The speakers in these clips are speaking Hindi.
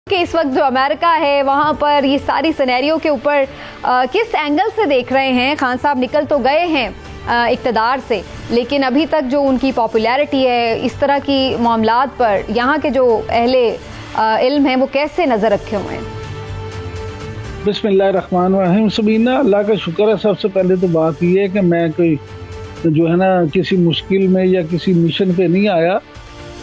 कि इस वक्त जो अमेरिका है वहाँ पर ये सारी सिनेरियो के ऊपर किस एंगल से देख रहे हैं। खान साहब निकल तो गए हैं इक़्तिदार से, लेकिन अभी तक जो उनकी पॉपुलैरिटी है, इस तरह की मामलात पर यहाँ के जो अहले इल्म हैं वो कैसे नज़र रखे हुए हैं। बिस्मिल्लाहिर्रहमानिर्रहीम। सबीना, अल्लाह का शुक्र है। सबसे पहले तो बात यह है कि मैं कोई जो है ना किसी मुश्किल में या किसी मिशन पे नहीं आया।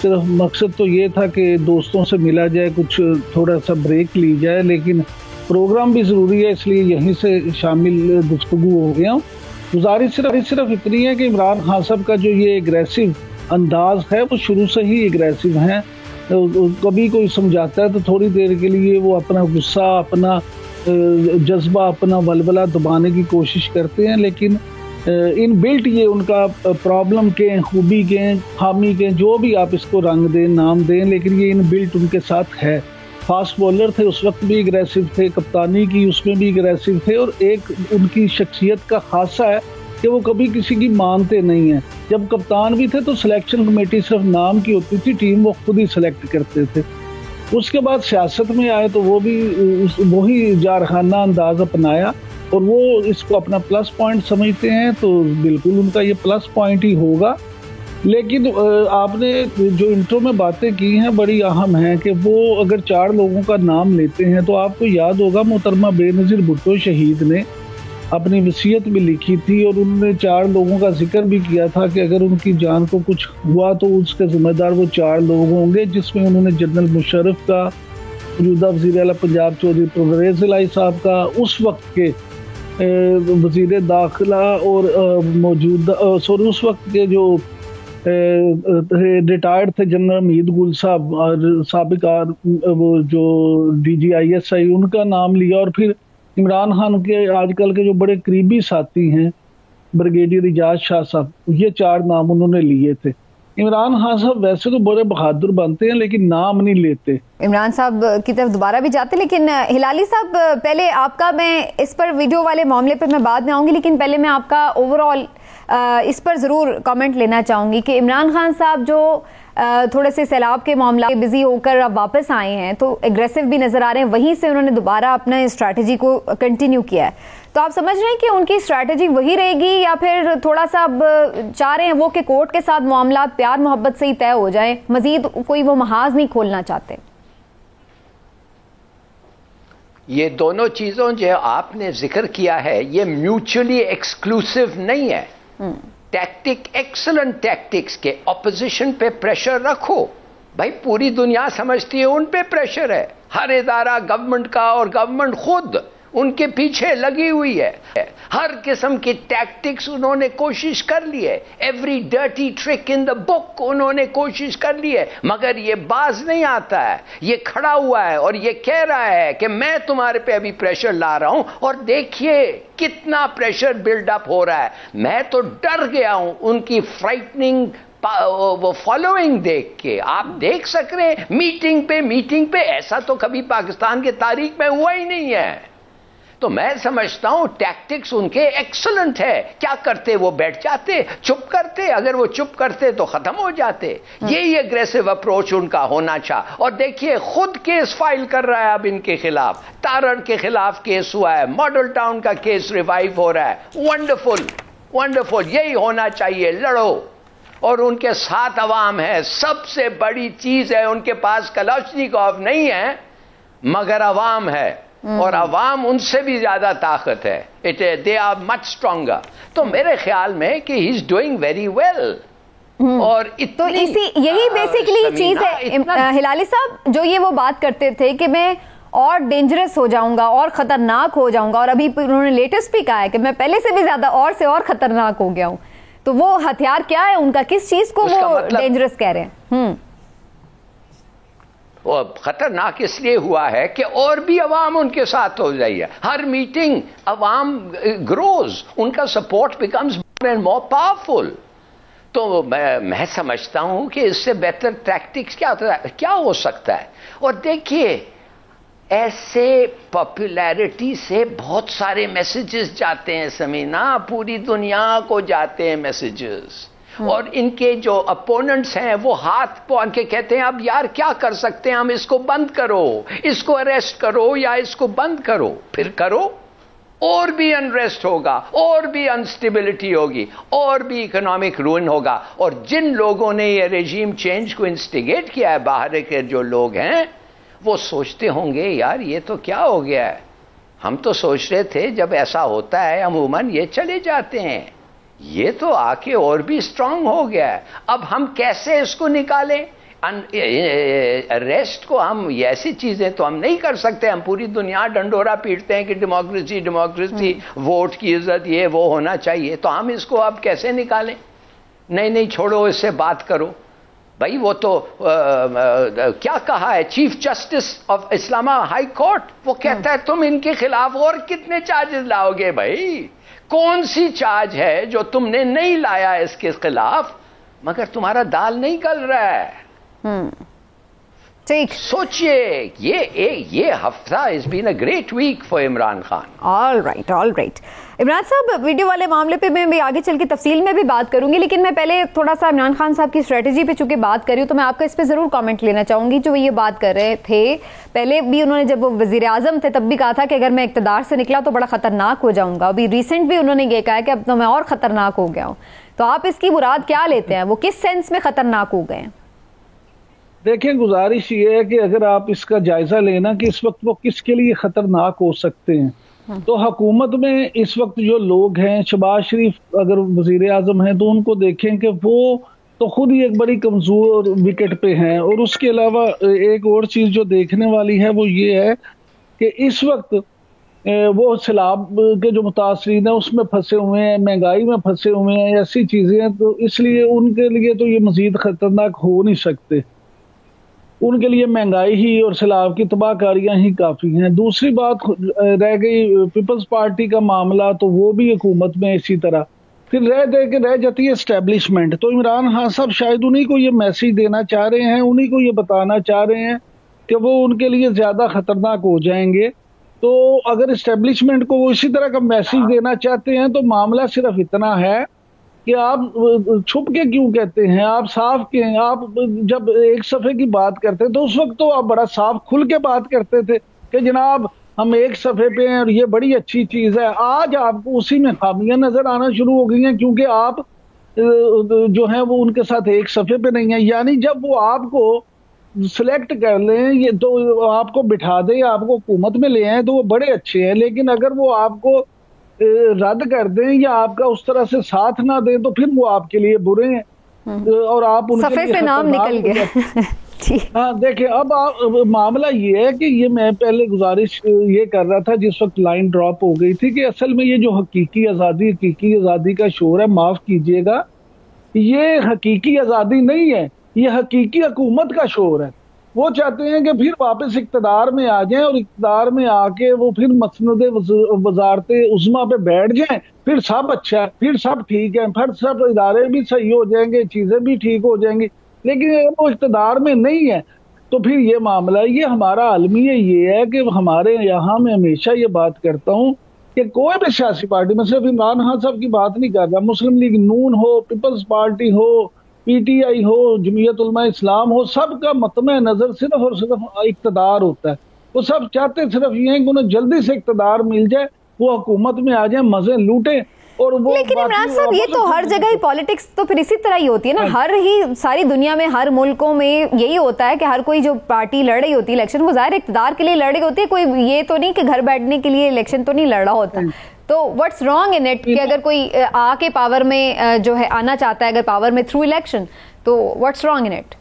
सिर्फ मकसद तो ये था कि दोस्तों से मिला जाए, कुछ थोड़ा सा ब्रेक ली जाए, लेकिन प्रोग्राम भी ज़रूरी है, इसलिए यहीं से शामिल गुफ्तगू हो गया हूँ। गुजारिश सिर्फ इतनी है कि इमरान खान साहब का जो ये एग्रेसिव अंदाज है वो शुरू से ही एग्रेसिव हैं। कभी कोई समझाता है तो थोड़ी देर के लिए वो अपना गुस्सा, अपना जज्बा, अपना वलवला दबाने की कोशिश करते हैं, लेकिन इन बिल्ट ये उनका प्रॉब्लम के, खूबी के, खामी के, जो भी आप इसको रंग दें, नाम दें, लेकिन ये इन बिल्ट उनके साथ है। फास्ट बॉलर थे, उस वक्त भी एग्रेसिव थे, कप्तानी की उसमें भी एग्रेसिव थे, और एक उनकी शख्सियत का खासा है कि वो कभी किसी की मानते नहीं हैं। जब कप्तान भी थे तो सिलेक्शन कमेटी सिर्फ नाम की होती थी, टीम वो खुद ही सिलेक्ट करते थे। उसके बाद सियासत में आए तो वो भी वही जारखाना अंदाज अपनाया, और वो इसको अपना प्लस पॉइंट समझते हैं, तो बिल्कुल उनका ये प्लस पॉइंट ही होगा। लेकिन आपने जो इंट्रो में बातें की हैं बड़ी अहम हैं कि वो अगर 4 लोगों का नाम लेते हैं तो आपको याद होगा मोहतरमा बेनज़ीर भुट्टो शहीद ने अपनी वसीयत भी लिखी थी, और उन्होंने 4 लोगों का जिक्र भी किया था कि अगर उनकी जान को कुछ हुआ तो उसके ज़िम्मेदार वो 4 लोग होंगे, जिसमें उन्होंने जनरल मुशर्रफ का, मौजूदा वज़ीर आला पंजाब चौधरी परवेज़ इलाही साहब का, उस वक्त के वज़ीर दाखिला और मौजूदा उस वक्त के जो रिटायर्ड थे जनरल हमीद गुल साहब, और साबिक वो जो DGISI, उनका नाम लिया। और फिर इमरान खान के आजकल के जो बड़े करीबी साथी हैं ब्रिगेडियर इजाज शाह साहब, ये 4 नाम उन्होंने लिए थे। इमरान खान साहब वैसे तो बड़े बहादुर बनते हैं, लेकिन नाम नहीं लेते। इमरान साहब की तरफ दोबारा भी जाते, लेकिन हिलाली साहब पहले आपका, मैं इस पर वीडियो वाले मामले पर मैं बाद में आऊँगी, लेकिन पहले मैं आपका ओवरऑल इस पर ज़रूर कमेंट लेना चाहूँगी कि इमरान खान साहब जो थोड़े से सैलाब के मामला बिजी होकर अब वापस आए हैं तो एग्रेसिव भी नज़र आ रहे हैं, वहीं से उन्होंने दोबारा अपना स्ट्रैटेजी को कंटिन्यू किया है। तो आप समझ रहे हैं कि उनकी स्ट्रैटेजी वही रहेगी, या फिर थोड़ा सा अब चाह रहे हैं वो कि कोर्ट के साथ मामला प्यार मोहब्बत से ही तय हो जाए, मजीद कोई वो महाज नहीं खोलना चाहते? ये दोनों चीज़ों जो आपने जिक्र किया है ये म्यूचुअली एक्सक्लूसिव नहीं है। टैक्टिक, एक्सीलेंट टैक्टिक्स के ऑपोजिशन पे प्रेशर रखो भाई। पूरी दुनिया समझती है उन पे प्रेशर है, हर इदारा गवर्नमेंट का, और गवर्नमेंट खुद उनके पीछे लगी हुई है। हर किस्म की टैक्टिक्स उन्होंने कोशिश कर ली है, every dirty trick in the book उन्होंने कोशिश कर ली है, मगर ये बाज नहीं आता है। ये खड़ा हुआ है और ये कह रहा है कि मैं तुम्हारे पे अभी प्रेशर ला रहा हूं, और देखिए कितना प्रेशर बिल्डअप हो रहा है। मैं तो डर गया हूं उनकी फ्राइटनिंग वो फॉलोइंग देख के। आप देख सक रहे हैं मीटिंग पे ऐसा तो कभी पाकिस्तान की तारीख में हुआ ही नहीं है। तो मैं समझता हूं टैक्टिक्स उनके एक्सीलेंट है। क्या करते? वो बैठ जाते, चुप करते। अगर वो चुप करते तो खत्म हो जाते। यही एग्रेसिव अप्रोच उनका होना चाह। और देखिए खुद केस फाइल कर रहा है अब इनके खिलाफ। तारण के खिलाफ केस हुआ है, मॉडल टाउन का केस रिवाइव हो रहा है। वंडरफुल वंडरफुल, यही होना चाहिए। लड़ो, और उनके साथ अवाम है। सबसे बड़ी चीज है उनके पास कलाशनिकोव नहीं है, मगर अवाम है, और अवाम उनसे भी ज्यादा ताकत है। They are much stronger. तो मेरे ख्याल में कि he is doing very well. और तो यही बेसिकली चीज है हिलाली साहब, जो ये वो बात करते थे कि मैं और डेंजरस हो जाऊंगा और खतरनाक हो जाऊंगा, और अभी उन्होंने लेटेस्ट भी कहा है कि मैं पहले से भी ज्यादा और से और खतरनाक हो गया हूं। तो वो हथियार क्या है उनका, किस चीज को वो डेंजरस कह रहे हैं? वो खतरनाक इसलिए हुआ है कि और भी अवाम उनके साथ हो जाइए। हर मीटिंग अवाम ग्रोज, उनका support becomes more and more powerful. तो मैं समझता हूं कि इससे बेहतर टैक्टिक्स क्या हो सकता है। और देखिए ऐसे पॉपुलैरिटी से बहुत सारे मैसेजेस जाते हैं समीना, पूरी दुनिया को जाते हैं मैसेजेस। और इनके जो अपोनेंट्स हैं वो हाथ पौन के कहते हैं अब यार क्या कर सकते हैं हम, इसको बंद करो, इसको अरेस्ट करो या इसको बंद करो। फिर करो, और भी अनरेस्ट होगा, और भी अनस्टेबिलिटी होगी, और भी इकोनॉमिक रूइन होगा। और जिन लोगों ने ये रेजीम चेंज को इंस्टिगेट किया है, बाहर के जो लोग हैं, वो सोचते होंगे यार ये तो क्या हो गया है, हम तो सोच रहे थे जब ऐसा होता है अमूमन ये चले जाते हैं, ये तो आके और भी स्ट्रांग हो गया है, अब हम कैसे इसको निकालें। अरेस्ट को हम, ये ऐसी चीजें तो हम नहीं कर सकते। हम पूरी दुनिया डंडोरा पीटते हैं कि डेमोक्रेसी डेमोक्रेसी, वोट की इज्जत, ये वो होना चाहिए, तो हम इसको अब कैसे निकालें। नहीं नहीं छोड़ो, इससे बात करो भाई। वो तो क्या कहा है chief justice of Islamabad high court, वो कहता है तुम इनके खिलाफ और कितने चार्जेस लाओगे भाई, कौन सी चार्ज है जो तुमने नहीं लाया इसके खिलाफ, मगर तुम्हारा दाल नहीं गल रहा है। ठीक, सोचिए ये हफ्ता is been a great week for Imran Khan. All right Imran साहब, वीडियो वाले मामले पे मैं भी आगे चल के तफसील में भी बात करूंगी, लेकिन मैं पहले थोड़ा सा इमरान खान साहब की स्ट्रेटेजी पे चूंकि बात करी हूं तो मैं आपका इस पे जरूर कमेंट लेना चाहूंगी। जो ये बात कर रहे थे, पहले भी उन्होंने जब वो वजीर आजम थे तब भी कहा था कि अगर मैं इक्तदार से निकला तो बड़ा खतरनाक हो जाऊंगा। अभी रिसेंट भी उन्होंने ये कहा कि अब तो मैं और खतरनाक हो गया हूँ। तो आप इसकी मुराद क्या लेते हैं, वो किस सेंस में खतरनाक हो गए हैं? देखिए, गुजारिश ये है कि अगर आप इसका जायजा लेना कि इस वक्त वो किसके लिए खतरनाक हो सकते हैं, तो हुकूमत में इस वक्त जो लोग हैं, शहबाज शरीफ अगर वजीर आजम हैं तो उनको देखें कि वो तो खुद ही एक बड़ी कमजोर विकेट पे हैं। और उसके अलावा एक और चीज जो देखने वाली है वो ये है कि इस वक्त वो सैलाब के जो मुतासरीन है उसमें फंसे हुए हैं, महंगाई में फंसे हुए हैं, ऐसी चीजें हैं, तो इसलिए उनके लिए तो ये मजीद खतरनाक हो नहीं सकते। उनके लिए महंगाई ही और सैलाब की तबाहकारियां ही काफी हैं। दूसरी बात रह गई पीपल्स पार्टी का मामला, तो वो भी हुकूमत में इसी तरह फिर रह जाती है एस्टेब्लिशमेंट। तो इमरान खान साहब शायद उन्हीं को ये मैसेज देना चाह रहे हैं, उन्हीं को ये बताना चाह रहे हैं कि वो उनके लिए ज्यादा खतरनाक हो जाएंगे। तो अगर एस्टेब्लिशमेंट को वो इसी तरह का मैसेज देना चाहते हैं तो मामला सिर्फ इतना है कि आप छुप के क्यों कहते हैं, आप साफ के। आप जब एक सफे की बात करते तो उस वक्त तो आप बड़ा साफ खुल के बात करते थे कि जनाब हम एक सफे पे हैं और ये बड़ी अच्छी चीज है। आज आपको उसी में खामियां नजर आना शुरू हो गई हैं क्योंकि आप जो है वो उनके साथ एक सफे पे नहीं है। यानी जब वो आपको सिलेक्ट कर लें, ये तो आपको बिठा दें, आपको हुकूमत में ले आए तो वो बड़े अच्छे हैं, लेकिन अगर वो आपको रद्द कर दें या आपका उस तरह से साथ ना दें तो फिर वो आपके लिए बुरे हैं और आप उनके सफे से नाम निकल गया। हाँ, देखिए अब मामला ये है कि ये मैं पहले गुजारिश ये कर रहा था जिस वक्त लाइन ड्रॉप हो गई थी कि असल में ये जो हकीकी आज़ादी का शोर है, माफ कीजिएगा, ये हकीकी आज़ादी नहीं है, ये हकीकी हुकूमत का शोर है। वो चाहते हैं कि फिर वापस इक्तदार में आ जाएं और इक्तदार में आके वो फिर मसनद वजारते उज़्मा पे बैठ जाएं, फिर सब अच्छा है, फिर सब ठीक है, फिर सब इदारे भी सही हो जाएंगे, चीजें भी ठीक हो जाएंगी। लेकिन वो इक्तदार में नहीं है तो फिर ये मामला, ये हमारा आलमिया ये है कि हमारे यहाँ मैं हमेशा ये बात करता हूँ कि कोई भी सियासी पार्टी, मैं सिर्फ इमरान खान साहब की बात नहीं कर रहा, मुस्लिम लीग नून हो, पीपल्स पार्टी हो, PTI हो, जमीयत उलमा इस्लाम हो, सबका मतमे नजर सिर्फ और सिर्फ इक्तदार होता है। वो सब चाहते सिर्फ ये हैं कि उन्हें जल्दी से इक्तदार मिल जाए, वो हुकूमत में आ जाए, मजे लूटे। और वो लेकिन इमरान साहब ये तो हर जगह ही पॉलिटिक्स तो फिर इसी तरह ही होती है ना, हर ही सारी दुनिया में हर मुल्कों में यही होता है कि हर कोई जो पार्टी लड़ रही होती है इलेक्शन, वो जाहिर इक्तदार के लिए लड़ रही होती है, कोई ये तो नहीं कि घर बैठने के लिए इलेक्शन तो नहीं लड़ रहा होता। तो व्हाट्स रॉन्ग इन इट कि अगर कोई आके पावर में जो है आना चाहता है, अगर पावर में थ्रू इलेक्शन, तो व्हाट्स रॉन्ग इन इट?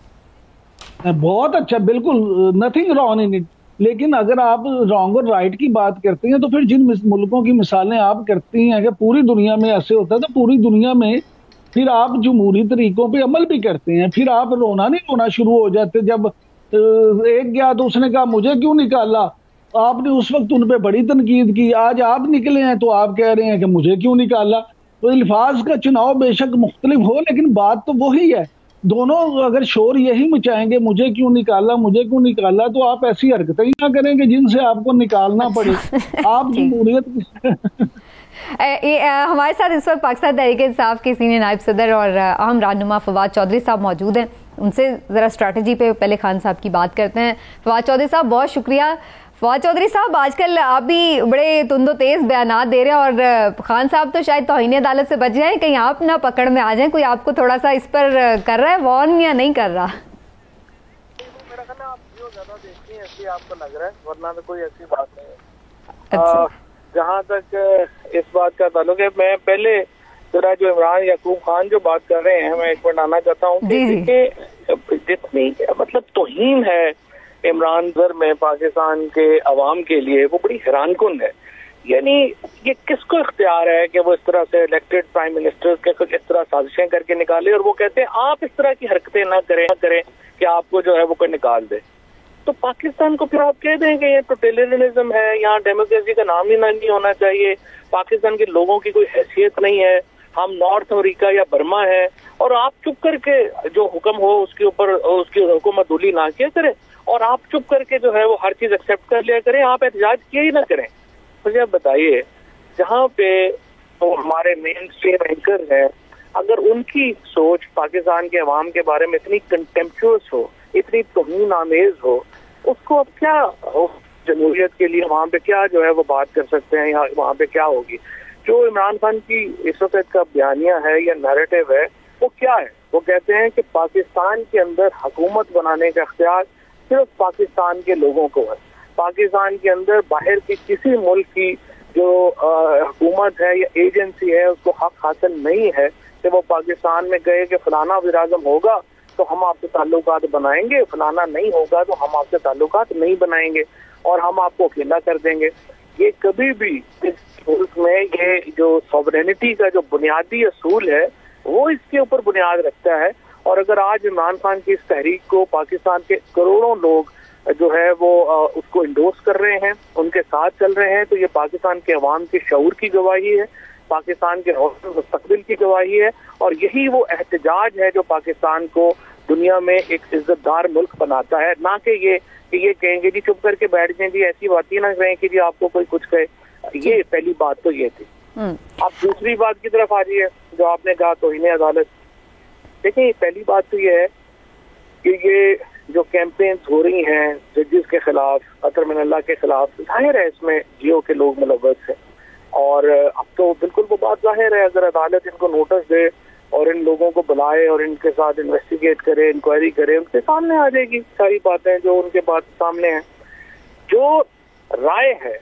बहुत अच्छा, बिल्कुल नथिंग रॉन्ग इन इट। लेकिन अगर आप रॉन्ग और राइट की बात करते हैं तो फिर जिन मुल्कों की मिसालें आप करती हैं कि पूरी दुनिया में ऐसे होता है, तो पूरी दुनिया में फिर आप जमहूरी तरीकों पे अमल भी करते हैं। फिर आप रोना शुरू हो जाते जब एक गया तो उसने कहा मुझे क्यों निकाला, आपने उस वक्त उन पे बड़ी तनकीद की, आज आप निकले हैं तो आप कह रहे हैं कि मुझे क्यों निकाला। तो अल्फाज का चुनाव बेशक मुख्तलिफ हो लेकिन बात तो वही है। दोनों अगर शोर यही मचाएंगे मुझे क्यों निकाला, तो आप ऐसी हरकतें ही ना करेंगे जिनसे आपको निकालना पड़े। आप जमहूरियत हमारे साथ इस वक्त पाकिस्तान तहरीक-ए-इंसाफ के सीनियर नायब सदर और अहम रहनुमा फवाद चौधरी साहब मौजूद हैं। उनसे ज़रा स्ट्रैटेजी पे पहले खान साहब की बात करते हैं। फवाद चौधरी साहब बहुत शुक्रिया। फवाद चौधरी साहब, आजकल आप भी बड़े तुंदो तेज़ बयानात दे रहे हैं और खान साहब तो शायद तौहीन अदालत से बच जाएं, कहीं आप ना पकड़ में आ जाएं। कोई आपको थोड़ा सा इस पर कर रहा है वॉर्न या नहीं कर रहा? मेरा ख्याल है आप जो ज़्यादा देखती हैं इसलिए आपको लग रहा है, वरना तो कोई ऐसी बात नहीं है। अच्छा। जहाँ तक इस बात का ताल्लुक है, मैं पहले जरा जो इमरान याकूब खान जो बात कर रहे हैं, मैं एक मिनट आना चाहता हूँ कि जितनी मतलब तौहीन है इमरान जर में पाकिस्तान के अवाम के लिए, वो बड़ी हैरानकुन है। यानी ये किसको इख्तियार है कि वो इस तरह से इलेक्टेड प्राइम मिनिस्टर के कुछ इस तरह साजिशें करके निकाले, और वो कहते हैं आप इस तरह की हरकतें ना करें कि आपको जो है वो कोई निकाल दे। तो पाकिस्तान को फिर आप कह देंगे ये टोटलिटरियनिज्म है, यहाँ डेमोक्रेसी का नाम ही नहीं होना चाहिए, पाकिस्तान के लोगों की कोई हैसियत नहीं है, हम नॉर्थ अमेरिका या बर्मा है, और आप चुप करके जो हुक्म हो उसके ऊपर उसकी हुकूमत दूली ना किया करें, और आप चुप करके जो है वो हर चीज एक्सेप्ट कर लिया करें, आप एहतजाज किया ही ना करें। मुझे आप बताइए, जहाँ पे तो हमारे मेन स्ट्रीम एंकर हैं, अगर उनकी सोच पाकिस्तान के अवाम के बारे में इतनी कंटेम्प्चुअस हो, इतनी तौहीन आमेज हो, उसको अब क्या हो जमहूरियत के लिए वहाँ पे क्या जो है वो बात कर सकते हैं, या वहाँ पे क्या होगी। जो इमरान खान की इस वक्त का बयानिया है या नैरेटिव है, वो क्या है? वो कहते हैं कि पाकिस्तान के अंदर हुकूमत बनाने का इख्तियार सिर्फ पाकिस्तान के लोगों को है। पाकिस्तान के अंदर बाहर की किसी मुल्क की जो हुकूमत है या एजेंसी है, उसको हक हासिल नहीं है कि वो पाकिस्तान में गए कि फलाना वज़ीर-ए-आज़म होगा तो हम आपसे ताल्लुकात बनाएंगे, फलाना नहीं होगा तो हम आपसे ताल्लुकात नहीं बनाएंगे और हम आपको अकेला कर देंगे। ये कभी भी इस मुल्क में ये जो सॉवरेनिटी का जो बुनियादी असूल है वो इसके ऊपर बुनियाद रखता है। और अगर आज इमरान खान की इस तहरीक को पाकिस्तान के करोड़ों लोग जो है वो उसको इंडोर्स कर रहे हैं, उनके साथ चल रहे हैं, तो ये पाकिस्तान के अवाम के शऊर की गवाही है, पाकिस्तान के मुस्तकबिल की गवाही है, और यही वो एहतजाज है जो पाकिस्तान को दुनिया में एक इज्जतदार मुल्क बनाता है। ना कि ये कहेंगे जी चुप करके बैठ जाएं जी, ऐसी बात ही ना कहें कि जी आपको कोई कुछ कहे। ये पहली बात तो ये थी। आप दूसरी बात की तरफ आ जाइए, जो आपने कहा तौहीन अदालत। देखिए, पहली बात तो ये है कि ये जो कैंपेन्स हो रही हैं जजेस के खिलाफ, अतर मिनल्लाह के खिलाफ, जाहिर है इसमें जियो के लोग मुलव्वस हैं, और अब तो बिल्कुल वो बात जाहिर है, अगर अदालत इनको नोटिस दे और इन लोगों को बुलाए और इनके साथ इन्वेस्टिगेट करे, इंक्वायरी करे, उनके सामने आ जाएगी सारी बातें जो उनके बात सामने हैं। जो राय है,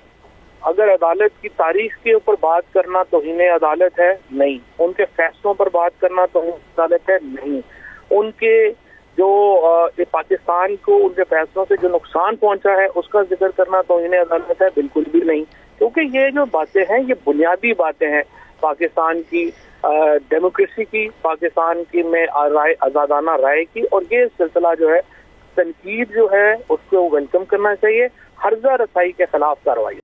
अगर अदालत की तारीख के ऊपर बात करना तौहीन अदालत है, नहीं। उनके फैसलों पर बात करना तौहीन अदालत है, नहीं। उनके जो पाकिस्तान को उनके फैसलों से जो नुकसान पहुंचा है उसका जिक्र करना तौहीन अदालत है, बिल्कुल भी नहीं। क्योंकि ये जो बातें हैं ये बुनियादी बातें हैं पाकिस्तान की डेमोक्रेसी की, पाकिस्तान की में राय आज़ादाना राय की, और ये सिलसिला जो है तनकीद जो है उसको वेलकम करना चाहिए, हर्जा रसाई के खिलाफ कार्रवाई।